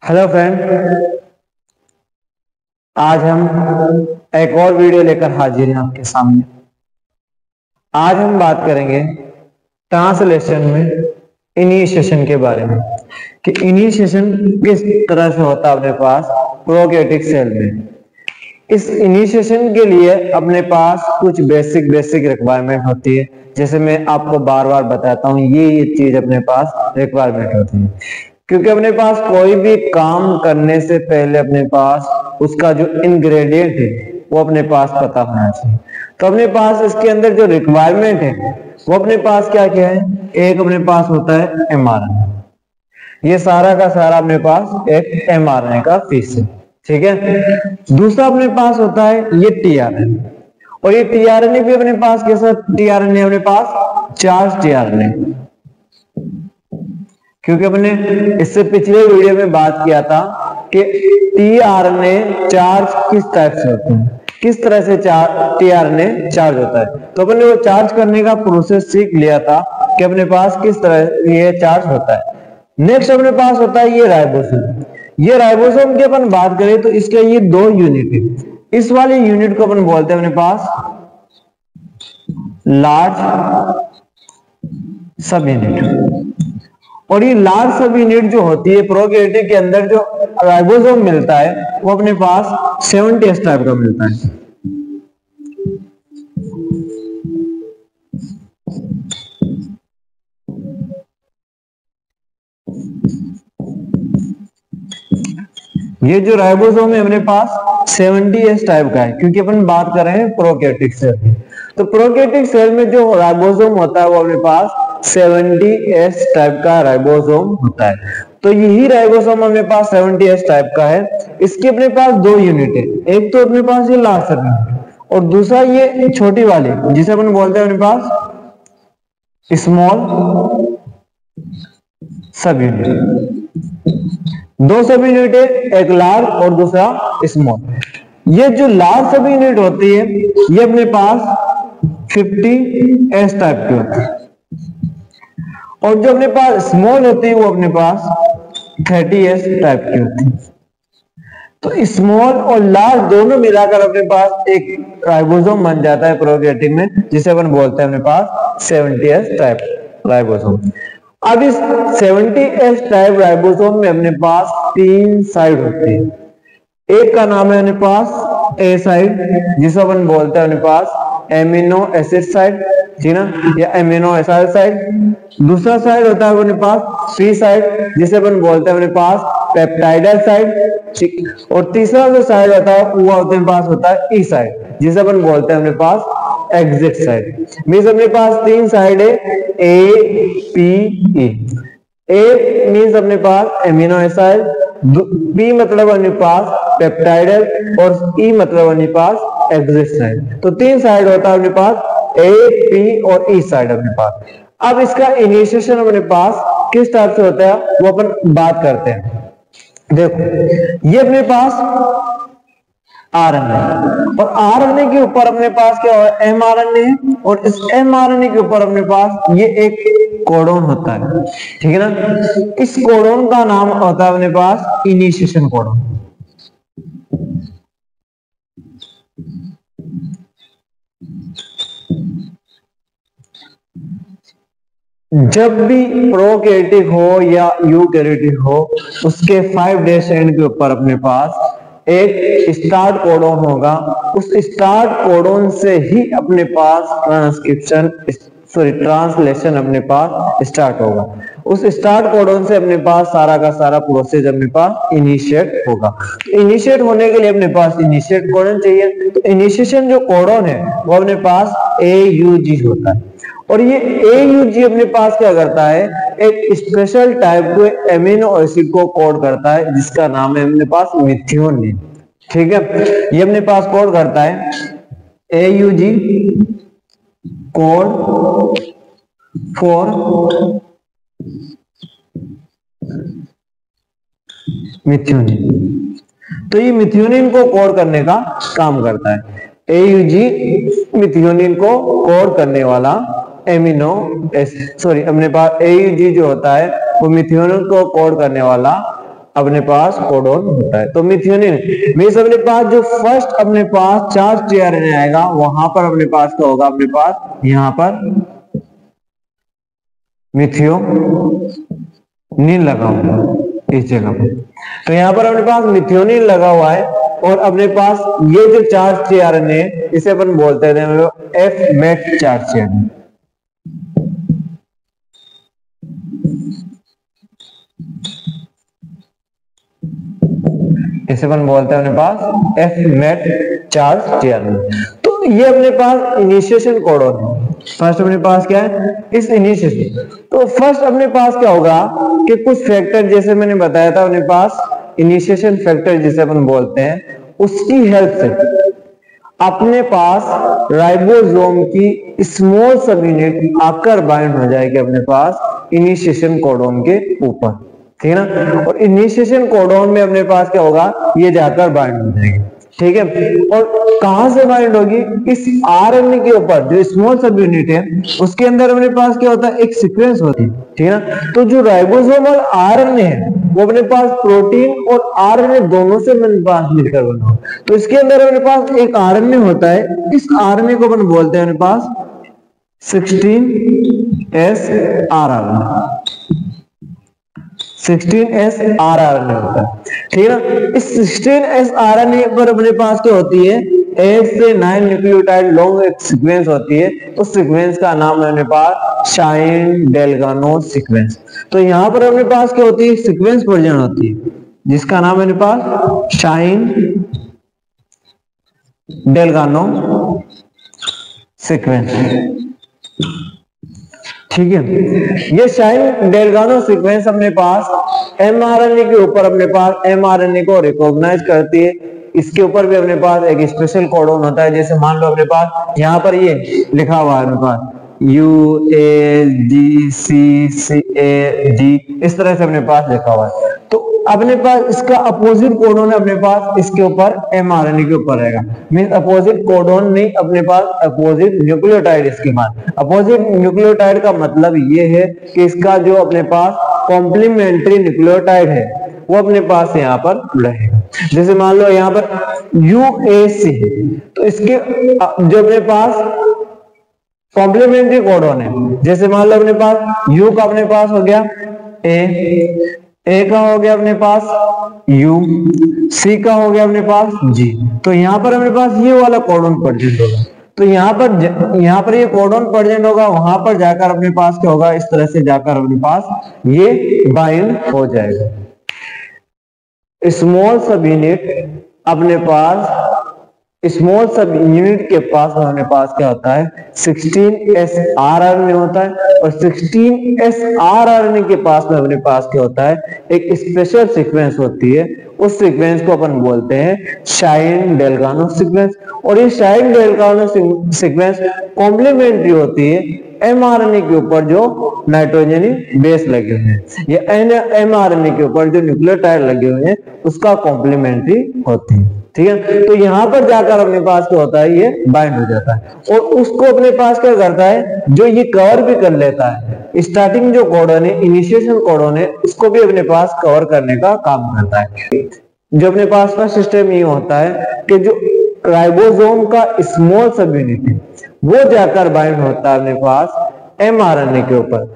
Hello friend, आज हम एक और वीडियो लेकर हाजिर हैं आपके सामने। आज हम बात करेंगे ट्रांसलेशन में इनिशिएशन के बारे में कि इनिशिएशन किस तरह से होता है अपने पास प्रोकैरियोटिक सेल में। इस इनिशिएशन के लिए अपने पास कुछ बेसिक रिक्वायरमेंट होती है, जैसे मैं आपको बार बार बताता हूँ ये चीज अपने पास रिक्वायरमेंट होती है, क्योंकि अपने पास कोई भी काम करने से पहले अपने पास उसका जो इंग्रेडिएंट है वो अपने पास पता होना चाहिए। तो अपने पास इसके अंदर जो रिक्वायरमेंट है वो अपने पास क्या क्या है। एक अपने पास होता है mRNA, ये सारा का सारा अपने पास एक mRNA का पीस है, ठीक है। दूसरा अपने पास होता है ये tRNA, और ये tRNA भी अपने पास कैसा tRNA, अपने पास चार्ज tRNA, क्योंकि हमने इससे पिछले वीडियो में बात किया था कि tRNA चार्ज किस टाइप से होते हैं, किस तरह से tRNA चार्ज होता है। तो अपने वो चार्ज करने का प्रोसेस सीख लिया था कि अपने पास किस तरह ये चार्ज होता है। नेक्स्ट अपने पास होता है ये राइबोसोम। ये राइबोसोम की अपन बात करें तो इसके ये दो यूनिट है। इस वाले यूनिट को अपन बोलते हैं अपने पास लार्ज सब यूनिट, और ये लार्ज सब यूनिट जो होती है प्रोकैरियोटिक के अंदर जो राइबोसोम मिलता है वो अपने पास 70S टाइप का मिलता है। ये जो राइबोसोम है अपने पास 70S टाइप का है, क्योंकि अपन बात कर रहे हैं प्रोकैरियोटिक सेल की। तो प्रोकैरियोटिक सेल में जो राइबोसोम होता है वो अपने पास 70S टाइप का राइबोसोम होता है। तो यही राइबोसोम अपने पास 70S टाइप का है। इसके अपने पास दो यूनिट है, एक तो अपने पास ये लार्ज सब यूनिट और दूसरा ये छोटी वाली जिसे अपन बोलते हैं अपने पास स्मॉल सब यूनिट। दो सब यूनिट है, एक लार्ज और दूसरा स्मॉल। ये जो लार्ज सब यूनिट होती है ये अपने पास 50S टाइप की होती है, और जो अपने पास स्मॉल होती है वो अपने पास 30S टाइप की होती है। तो स्मॉल और लार्ज दोनों मिलाकर अपने पास एक राइबोसोम बन जाता है प्रोकैरियोटिक में, जिसे अपन बोलते हैं अपने पास 70S टाइप राइबोसोम। अब इस 70S टाइप राइबोसोम में अपने पास तीन साइड होती है। एक का नाम है अपने पास ए साइड, जिसे अपन बोलते हैं अपने पास एमिनो एसिड साइड, ठीक ना, या एमिनो एसिड साइड। दूसरा साइड होता है अपने पास सी साइड, जिसे अपन बोलते हैं अपने पास पेप्टाइडल साइड, ठीक। और तीसरा जो साइड होता है वो अपने पास होता है ई साइड, जिसे अपन बोलते हैं अपने पास एग्जिट साइड। मींस अपने पास तीन साइड है A P E. A means अपने पास एमिनो एसिड, बी मतलब अपने पास पेप्टाइडल, और ई मतलब अपने पास एग्जिट साइड। तो तीन साइड होता है अपने पास ए पी और ई साइड अपने पास। अब इसका इनिशिएशन अपने पास किस टाइप से होता है वो अपन बात करते हैं। देखो ये अपने पास आरएनए, और आरएनए के ऊपर अपने पास क्या है एमआरएनए है, और इस एमआरएनए के ऊपर अपने पास ये एक कोडोन होता है, ठीक है ना। इस कोडोन का नाम होता है अपने पास इनिशिएशन कोडोन। जब भी प्रोकैरियोटिक हो या यूकैरियोटिक हो उसके 5' एंड के ऊपर अपने पास एक स्टार्ट कोडोन होगा। उस स्टार्ट कोडोन से ही अपने पास ट्रांसलेशन अपने पास स्टार्ट होगा। उस स्टार्ट कोडोन से अपने पास सारा का सारा प्रोसेस अपने पास इनिशिएट होगा। इनिशिएट होने के लिए अपने पास इनिशिएट कोडोन चाहिए। तो इनिशिएशन जो कोडोन है वो अपने पास AUG होता है, और ये AUG अपने पास क्या करता है, एक स्पेशल टाइप के एमिनो एसिड को कोड करता है जिसका नाम है अपने पास मिथियोनिन, ठीक है। ये अपने पास कोड करता है AUG कोड फॉर मिथियोनिन। तो ये मिथियोनिन को कोड करने का काम करता है। AUG मिथियोनिन को कोड करने वाला एमिनो अपने पास AUG जो होता है वो मिथियोनिन को कोड करने वाला अपने पास कोडोन होता है। तो मिथ्योनिन मीन्स अपने पास जो फर्स्ट अपने पास चार्ज टीआरएनए आएगा वहां पर अपने पास क्या होगा, अपने पास यहां पर मिथियोनिन लगा हुआ है इस जगह पर। तो यहां पर अपने पास मिथ्योनिन लगा हुआ है और अपने पास ये जो चार्ज टीआरएनए इसे अपन बोलते हैं एफ मेट चार्ज टीआरएनए। इसे अपन बोलते हैं अपने पास एफ मेट चार्ज टीआरएनए। तो ये अपने पास इनिशिएशन कोडोन है। फर्स्ट अपने पास क्या है, इस इनिशिएशन। तो फर्स्ट अपने पास क्या होगा कि कुछ फैक्टर जैसे मैंने बताया था अपने पास इनिशिएशन फैक्टर जिसे अपन बोलते हैं, उसकी हेल्प से अपने पास राइबोसोम की स्मॉल सब यूनिट आकर बाइंड हो जाएगी अपने पास इनिशिएशन कोडोन के ऊपर, ठीक है ना। और इनिशिएशन कोडोन में अपने पास क्या होगा, ये जाकर बाइंड हो जाएगी, ठीक है। और कहां से बाइंड होगी, इस आरएनए के ऊपर जो स्मॉल सब यूनिट है उसके अंदर अपने पास क्या होता है, एक सीक्वेंस होती है, ठीक है ना। तो जो राइबोसोमल आरएनए है वो अपने पास प्रोटीन और आरएनए दोनों से अपने पास मिलकर बना हो। तो इसके अंदर अपने पास एक आरएनए होता है, इस आरएनए को अपन बोलते हैं अपने पास 16S आरआरएनए, 16S आरआरएनए होता है, ठीक है ना। इस 16S आरआरएनए पर अपने पास क्या होती है, 8 से 9 न्यूक्लियोटाइड लॉन्ग एक सीक्वेंस होती है। उस सीक्वेंस का नाम है अपने पास शाइन डेल्गानो सीक्वेंस। तो यहां पर अपने पास क्या होती है, सीक्वेंस प्रेजेंट होती है जिसका नाम है अपने पास शाइन डेल्गानो सीक्वेंस, ठीक है। ये शाइन डेल्गानो सीक्वेंस अपने पास एमआरएनए के ऊपर अपने पास एमआरएनए को रिकॉग्नाइज करती है। इसके ऊपर भी अपने पास एक स्पेशल कोडोन होता है, जैसे मान लो अपने पास यहाँ पर ये लिखा हुआ है अपने पास UAGCCAG, इस तरह से अपने पास लिखा हुआ है। तो अपने पास इसका अपोजिट कोडोन है अपने पास इसके ऊपर एमआरएनए के ऊपर रहेगा। मींस अपोजिट कोडोन नहीं, अपने पास अपोजिट न्यूक्लियोटाइड। इसके बाद अपोजिट न्यूक्लियोटाइड का मतलब ये है कि इसका जो अपने पास कॉम्प्लीमेंट्री न्यूक्लियोटाइड है वो अपने पास यहाँ पर रहेगा। जैसे मान लो यहाँ पर UAC है, तो इसके जो अपने पास कॉम्प्लीमेंट्री कोडोन है, जैसे मान लो अपने पास U का अपने पास हो गया A का हो गया अपने पास U, C का हो गया अपने पास G। तो यहाँ पर अपने पास ये वाला कोडोन प्रेजेंट होगा। तो यहाँ पर ये कोडोन प्रेजेंट होगा, वहां पर जाकर अपने पास क्या होगा, इस तरह से जाकर अपने पास ये बाइंड हो जाएगा। स्मॉल सब यूनिट अपने पास स्मॉल सब यूनिट के पास अपने पास क्या होता है, 16S आरआरएनए होता है। और 16S आरआरएनए के पास में अपने पास क्या होता है, एक स्पेशल सीक्वेंस होती है। उस सीक्वेंस को अपन बोलते हैं शाइन डेल्गानो सीक्वेंस। और ये शाइन डेल्गानो सीक्वेंस कॉम्प्लीमेंट्री होती है एमआरएनए के ऊपर जो नाइट्रोजनी बेस लगे हुए हैं, या एमआरएनए के ऊपर जो न्यूक्लियोटाइड लगे हुए हैं उसका कॉम्प्लीमेंट्री होती है, ठीक है। तो यहां पर जाकर अपने पास क्या होता है, ये बाइंड हो जाता है। और उसको अपने पास क्या करता है, जो ये कवर भी कर लेता है। स्टार्टिंग जो कोडोन है, इनिशिएशन कोडोन है, इसको भी अपने पास कवर करने का काम करता है। जो अपने पास का सिस्टम ये होता है कि जो राइबोसोम का स्मॉल सब यूनिट है वो जाकर बाइंड होता है अपने पास एमआरएनए के ऊपर।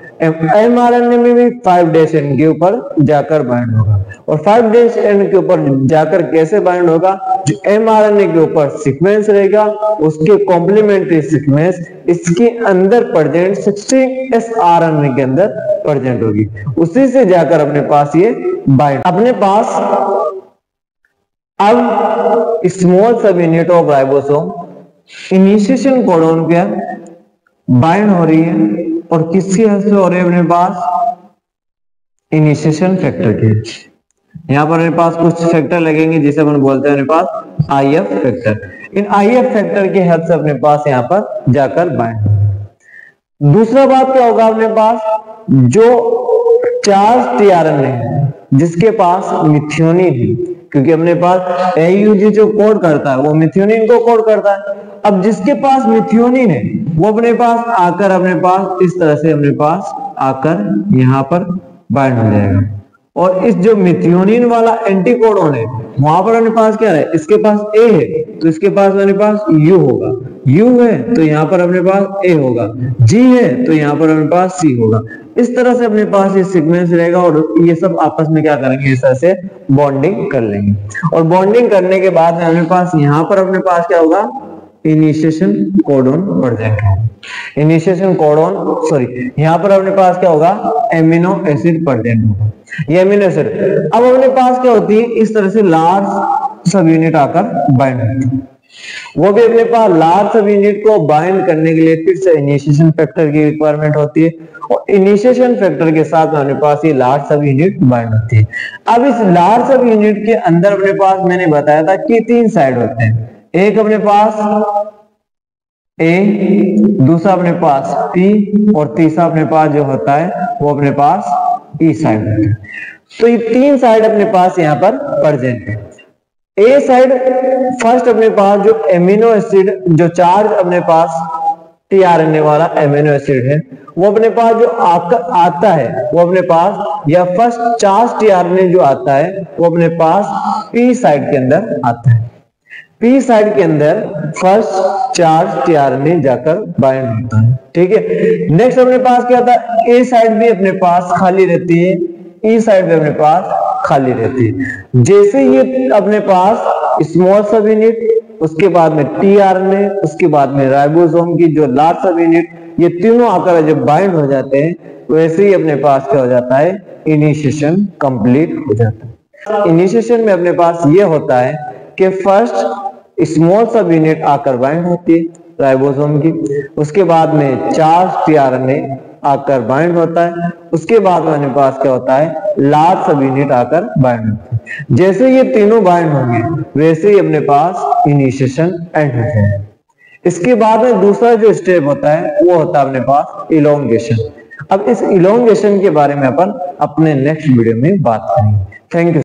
एमआरएनए में भी 5' एंड के ऊपर जाकर बाइंड होगा। और 5' एंड के ऊपर जाकर कैसे बाइंड होगा, जो एमआरएनए के ऊपर सीक्वेंस रहेगा उसके कॉम्प्लीमेंट्री सीक्वेंस इसके अंदर प्रेजेंट 16S आरएनए के अंदर प्रेजेंट होगी, उसी से जाकर अपने पास ये बाइंड। अपने पास अब स्मॉल सब unit of ribosome initiation codon पे बाइंड हो रही है। और किसकी हेल्प से हो रही है अपने पास, इनिशिएशन फैक्टर के। यहां पर अपने पास कुछ फैक्टर लगेंगे जिसे अपन बोलते हैं अपने पास IF factor. In IF factor की हेल्प से अपने पास यहाँ पर जाकर बाइंड। दूसरा बात क्या होगा अपने पास, जो चार्ज टीआरएनए है जिसके पास मिथ्योनिन है, क्योंकि अपने पास AUG जो कोड करता है वो मिथ्योनिन को कोड करता है। अब जिसके पास मिथ्योनिन है वो अपने पास आकर अपने पास इस तरह से अपने पास आकर यहाँ पर बाइंड हो जाएगा। और इस जो मिथियोनिन वाला एंटीकोडॉन है वहां पर अपने पास क्या है, इसके पास ए है तो इसके पास अपने पास यू होगा, यू है तो यहाँ पर अपने पास ए होगा, जी है तो यहाँ पर अपने पास सी होगा। इस तरह से अपने पास ये सीक्वेंस रहेगा और ये सब आपस में क्या करेंगे, इस तरह से बॉन्डिंग कर लेंगे। और बॉन्डिंग करने के बाद में अपने पास यहाँ पर अपने पास क्या होगा, इनिशिएशन कोडॉन प्रेजेंट होगा। इनिशिएशन कोडॉन सॉरी यहाँ पर अपने पास क्या होगा, एमिनो एसिड प्रेजेंट होगा। ये एमिनो एसिड अब अपने पास क्या होती है, इस तरह से लार्ज सब यूनिट आकर बाइंड होती है। वो भी अपने पास लार्ज सब यूनिट को बाइंड करने के लिए फिर से इनिशिएशन फैक्टर की रिक्वायरमेंट होती है और इनिशिएशन फैक्टर के साथ अपने पास ये लार्ज सब यूनिट बाइंड होती है। अब इस लार्ज सब यूनिट के अंदर अपने पास मैंने बताया था कि 3 साइड होते हैं, एक अपने पास ए, दूसरा अपने पास पी और तीसरा अपने पास जो होता है वो अपने पास ई साइड होता है। तो ये 3 साइड अपने पास यहाँ पर प्रेजेंट है। ए साइड फर्स्ट अपने पास जो एमिनो एसिड जो चार्ज अपने पास टीआरएनए वाला एमिनो एसिड है वो अपने पास जो आता है वो अपने पास या फर्स्ट चार्ज टीआरएनए जो आता है वो अपने पास पी साइड के अंदर आता है। पी साइड के अंदर फर्स्ट चार्ज टीआरएनए जाकर बाइंड होता है, ठीक है। नेक्स्ट अपने पास क्या होता है, ए साइड भी अपने पास खाली रहती है, ई साइड भी अपने पास खाली रहती है। जैसे ये अपने पास स्मॉल सब यूनिट, उसके बाद में टीआरएनए, उसके बाद में राइबोसोम की जो लार्ज सब यूनिट, ये तीनों आकर जब बाइंड हो जाते हैं वैसे ही अपने पास क्या हो जाता है, इनिशिएशन कंप्लीट हो जाता है। इनिशिएशन में अपने पास ये होता है कि फर्स्ट स्मॉल सब यूनिट आकर बाइंड होती है राइबोसोम की, उसके बाद में चार्ज टीआरएनए आकर बाइंड होता है, उसके बाद में अपने पास क्या होता है, लार्ज सब यूनिट आकर बाइंड होता है। जैसे ये तीनों बाइंड होंगे वैसे ही अपने पास इनिशिएशन एंड हो जाएगा। इसके बाद में दूसरा जो स्टेप होता है वो होता है अपने पास इलोंगेशन। अब इस इलोंगेशन के बारे में अपन अपने नेक्स्ट वीडियो में बात करेंगे। Thank you.